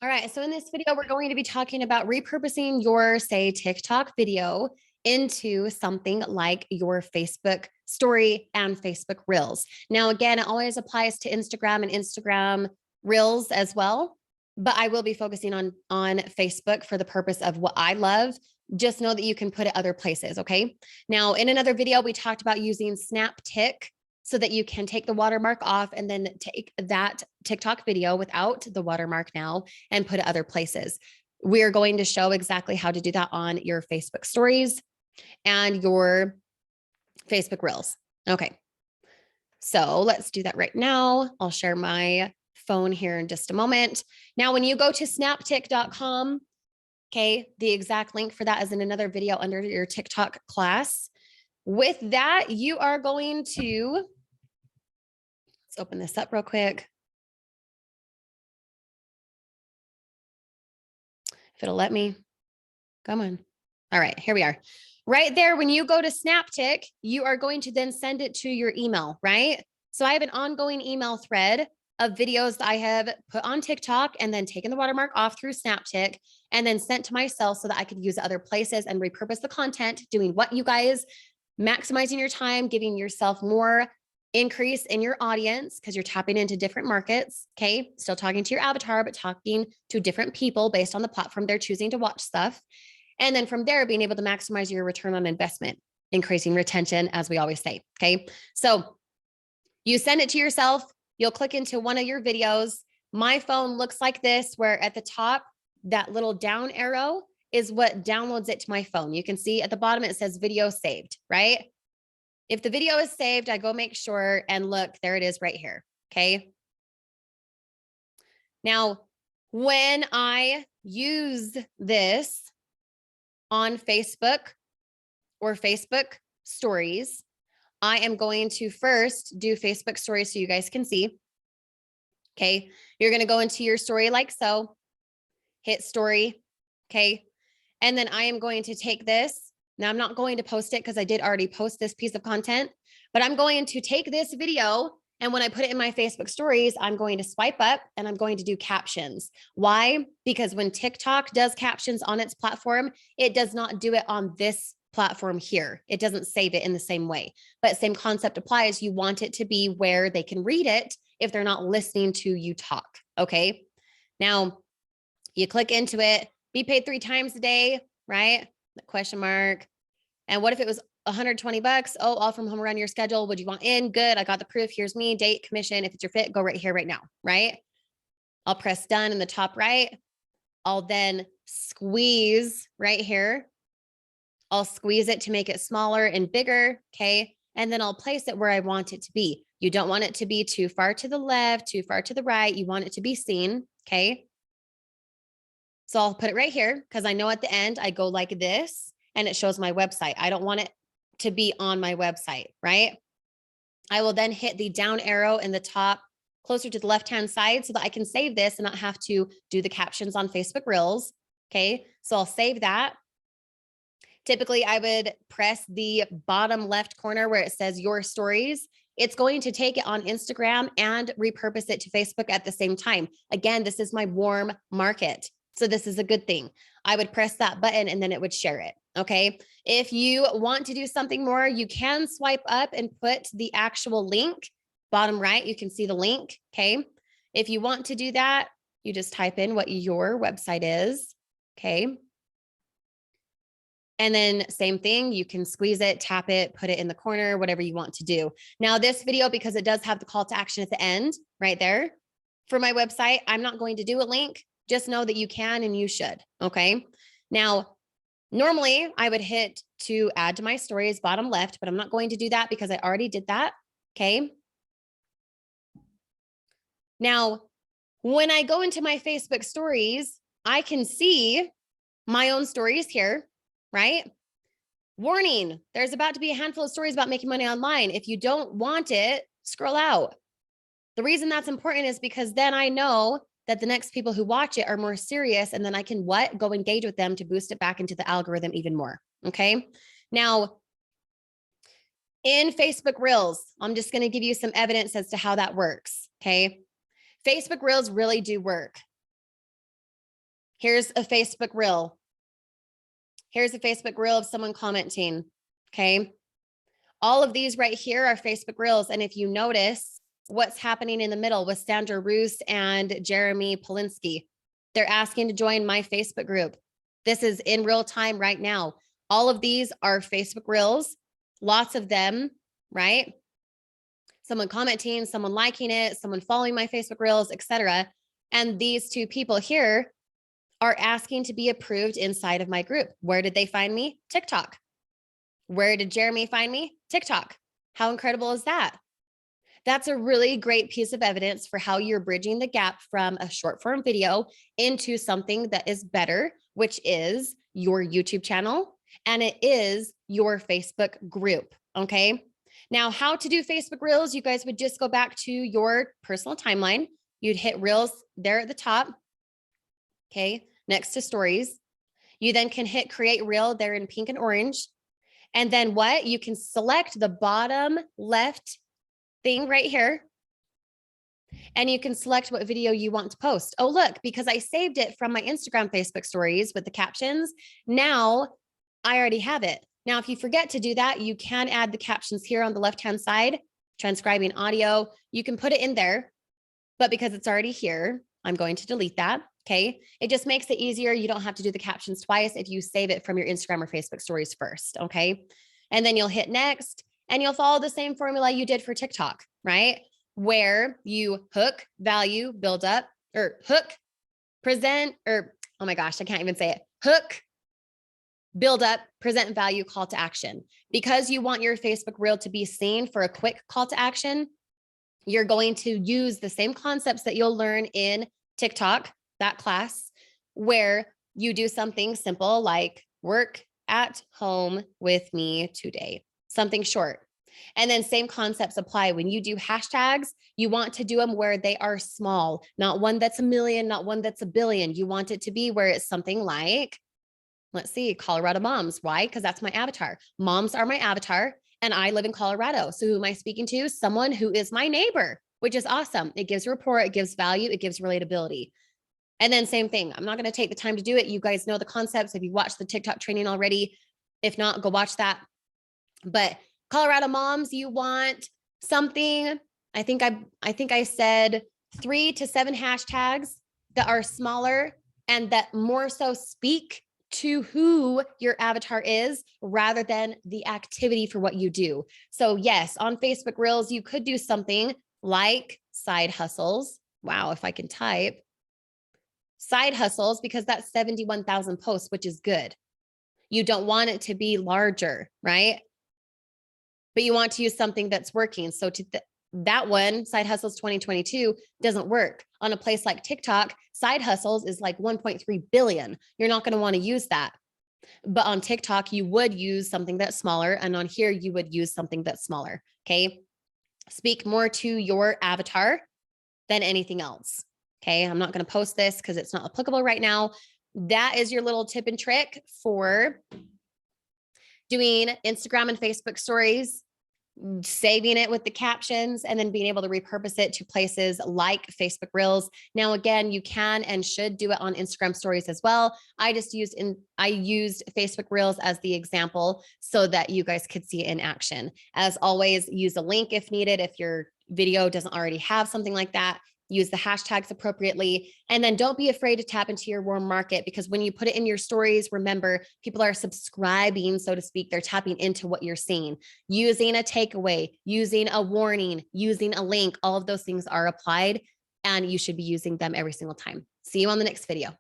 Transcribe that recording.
All right, so in this video, we're going to be talking about repurposing your, say, TikTok video into something like your Facebook story and Facebook Reels. Now, again, it always applies to Instagram and Instagram Reels as well, but I will be focusing on Facebook for the purpose of what I love. Just know that you can put it other places, okay? Now, in another video, we talked about using SnapTick so that you can take the watermark off and then take that TikTok video without the watermark now and put it other places. We're going to show exactly how to do that on your Facebook stories and your Facebook Reels. Okay, so let's do that right now. I'll share my phone here in just a moment. Now, when you go to snaptick.com, okay, the exact link for that is in another video under your TikTok class. With that, you are going to, let's open this up real quick. If it'll let me, come on. All right, here we are. Right there, when you go to SnapTick, you are going to then send it to your email, right? So I have an ongoing email thread of videos that I have put on TikTok and then taken the watermark off through SnapTick and then sent to myself so that I could use other places and repurpose the content, doing what you guys, maximizing your time, giving yourself more increase in your audience because you're tapping into different markets. Okay. Still talking to your avatar, but talking to different people based on the platform they're choosing to watch stuff. And then from there, being able to maximize your return on investment, increasing retention, as we always say. Okay. So you send it to yourself. You'll click into one of your videos. My phone looks like this, where at the top, that little down arrow is what downloads it to my phone. You can see at the bottom, it says video saved, right? If the video is saved, I go make sure and look, there it is right here. Okay. Now, when I use this on Facebook or Facebook stories, I am going to first do Facebook stories so you guys can see. Okay. You're going to go into your story like so, hit story. Okay. And then I am going to take this. Now I'm not going to post it because I did already post this piece of content, but I'm going to take this video. And when I put it in my Facebook stories, I'm going to swipe up and I'm going to do captions. Why? Because when TikTok does captions on its platform, it does not do it on this platform here. It doesn't save it in the same way, but same concept applies. You want it to be where they can read it if they're not listening to you talk. Okay. Now you click into it, be paid 3 times a day, right? The question mark. And what if it was 120 bucks? Oh, all from home around your schedule. Would you want in? Good. I got the proof. Here's me, date, commission. If it's your fit, go right here, right now, right? I'll press done in the top right. I'll then squeeze right here. I'll squeeze it to make it smaller and bigger. Okay. And then I'll place it where I want it to be. You don't want it to be too far to the left, too far to the right. You want it to be seen. Okay. So I'll put it right here because I know at the end I go like this and it shows my website. I don't want it to be on my website, right? I will then hit the down arrow in the top closer to the left-hand side so that I can save this and not have to do the captions on Facebook Reels. Okay, so I'll save that. Typically, I would press the bottom left corner where it says your stories. It's going to take it on Instagram and repurpose it to Facebook at the same time. Again, this is my warm market. So this is a good thing. I would press that button and then it would share it. Okay. If you want to do something more, you can swipe up and put the actual link. Bottom right, you can see the link. Okay. If you want to do that, you just type in what your website is. Okay. And then same thing, you can squeeze it, tap it, put it in the corner, whatever you want to do. Now this video, because it does have the call to action at the end right there for my website, I'm not going to do a link. Just know that you can and you should. Okay. Now, normally I would hit to add to my stories bottom left, but I'm not going to do that because I already did that. Okay. Now, when I go into my Facebook stories, I can see my own stories here, right? Warning, there's about to be a handful of stories about making money online. If you don't want it, scroll out. The reason that's important is because then I know that the next people who watch it are more serious. And then I can go engage with them to boost it back into the algorithm even more. Okay. Now in Facebook Reels, I'm just going to give you some evidence as to how that works. Okay. Facebook Reels really do work. Here's a Facebook reel. Here's a Facebook reel of someone commenting. Okay. All of these right here are Facebook reels. And if you notice what's happening in the middle with Sandra Roos and Jeremy Polinsky, they're asking to join my Facebook group. This is in real time right now. All of these are Facebook reels, lots of them, right? Someone commenting, someone liking it, someone following my Facebook reels, etc. And these two people here are asking to be approved inside of my group. Where did they find me? TikTok. Where did Jeremy find me? TikTok. How incredible is that? That's a really great piece of evidence for how you're bridging the gap from a short form video into something that is better, which is your YouTube channel, and it is your Facebook group. Okay. Now, how to do Facebook Reels, you guys would just go back to your personal timeline. You'd hit Reels there at the top. Okay. Next to stories. You then can hit Create Reel there in pink and orange. And then what? You can select the bottom left thing right here. And you can select what video you want to post. Oh, look, because I saved it from my Instagram, Facebook stories with the captions. Now I already have it. Now, if you forget to do that, you can add the captions here on the left-hand side, transcribing audio. You can put it in there, but because it's already here, I'm going to delete that. Okay. It just makes it easier. You don't have to do the captions twice if you save it from your Instagram or Facebook stories first. Okay. And then you'll hit next and you'll follow the same formula you did for TikTok, right? Where you hook, value, build up, or hook, present, or oh my gosh, I can't even say it. Hook, build up, present, value, call to action. Because you want your Facebook reel to be seen for a quick call to action, you're going to use the same concepts that you'll learn in TikTok, that class, where you do something simple like work at home with me today, something short. And then same concepts apply. When you do hashtags, you want to do them where they are small, not one that's a million, not one that's a billion. You want it to be where it's something like, let's see, Colorado moms. Why? Because that's my avatar. Moms are my avatar and I live in Colorado. So who am I speaking to? Someone who is my neighbor, which is awesome. It gives rapport, it gives value, it gives relatability. And then same thing. I'm not going to take the time to do it. You guys know the concepts. If you watched the TikTok training already, if not, go watch that. But Colorado moms, you want something. I think I said 3 to 7 hashtags that are smaller and that more so speak to who your avatar is rather than the activity for what you do. So yes, on Facebook Reels, you could do something like side hustles. Wow, if I can type. Side hustles, because that's 71,000 posts, which is good. You don't want it to be larger, right? But you want to use something that's working. So to that one, Side Hustles 2022 doesn't work. On a place like TikTok, Side Hustles is like 1.3 billion. You're not going to want to use that. But on TikTok, you would use something that's smaller. And on here, you would use something that's smaller. Okay. Speak more to your avatar than anything else. Okay. I'm not going to post this because it's not applicable right now. That is your little tip and trick for doing Instagram and Facebook stories, saving it with the captions, and then being able to repurpose it to places like Facebook Reels. Now, again, you can and should do it on Instagram stories as well. I used Facebook Reels as the example so that you guys could see it in action. As always, use a link if needed. If your video doesn't already have something like that, use the hashtags appropriately, and then don't be afraid to tap into your warm market, because when you put it in your stories, remember, people are subscribing, so to speak. They're tapping into what you're seeing. Using a takeaway, using a warning, using a link, all of those things are applied, and you should be using them every single time. See you on the next video.